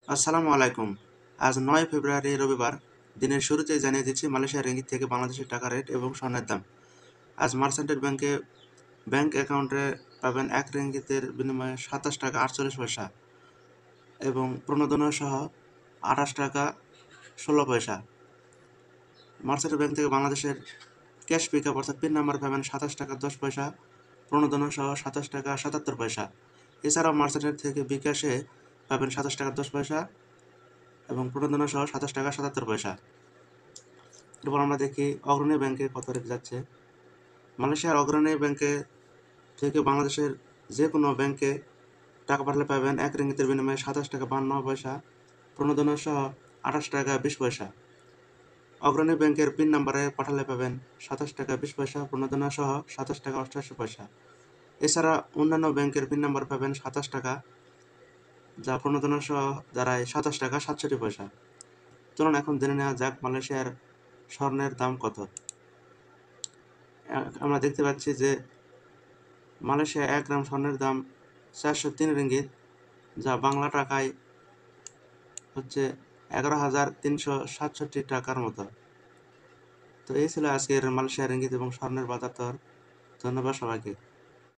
আসসালামু আলাইকুম। আজ ৯ ফেব্রুয়ারি রবিবার। দিনের শুরুতেই জানিয়ে দিচ্ছি মালয়েশিয়ার রিঙ্গিত থেকে বাংলাদেশের টাকা রেট এবং স্বর্ণের দাম। আজ মার্চেন্টের ব্যাংক অ্যাকাউন্টে পাবেন ১ রিঙ্গিতের বিনিময়ে ২৭ টাকা ৪৮ পয়সা এবং প্রণোদনা সহ ২৮ টাকা ১৬ পয়সা। মার্চেন্টের ব্যাংক থেকে বাংলাদেশের ক্যাশ পিকআপ অর্থাৎ পিন নাম্বার পাবেন ২৭ টাকা ১০ পয়সা, প্রণোদনা সহ ২৭ টাকা ৭৭ পয়সা। এছাড়াও মার্চেন্টের থেকে বিকাশে পাবেন ২৭ টাকা ১০ পয়সা এবং প্রণোদনা সহ ২৭ টাকা ৭৭ পয়সা। এরপর আমরা দেখি অগ্রণী ব্যাংকে কত রেট যাচ্ছে। মালয়েশিয়ার অগ্রণী ব্যাংকে থেকে বাংলাদেশের যে কোনো ব্যাংকে টাকা পাঠালে পাবেন ১ রিঙ্গিতের বিনিময়ে ২৭ টাকা ৫২ পয়সা, প্রণোদনা সহ ২৮ টাকা ২০ পয়সা। অগ্রণী ব্যাংকের পিন নাম্বারে পাঠালে পাবেন ২৭ টাকা ২০ পয়সা, প্রণোদনা সহ ২৭ টাকা ৮৮ পয়সা। এছাড়া অন্যান্য ব্যাংকের পিন নাম্বার পাবেন ২৭ টাকা, যা প্রণোদনা সহ দাঁড়ায় ২৭ টাকা ৬৭ পয়সা। চলুন এখন জেনে নেওয়া যাক মালয়েশিয়ার স্বর্ণের দাম কত। আমরা দেখতে পাচ্ছি যে মালয়েশিয়ায় ১ গ্রাম স্বর্ণের দাম ৪০৩ রিঙ্গিত, যা বাংলা টাকায় হচ্ছে ১১,৩৬৭ টাকার মতো। তো এই ছিল আজকের মালয়েশিয়ার রিঙ্গিত এবং স্বর্ণের বাজার দর। ধন্যবাদ সবাইকে।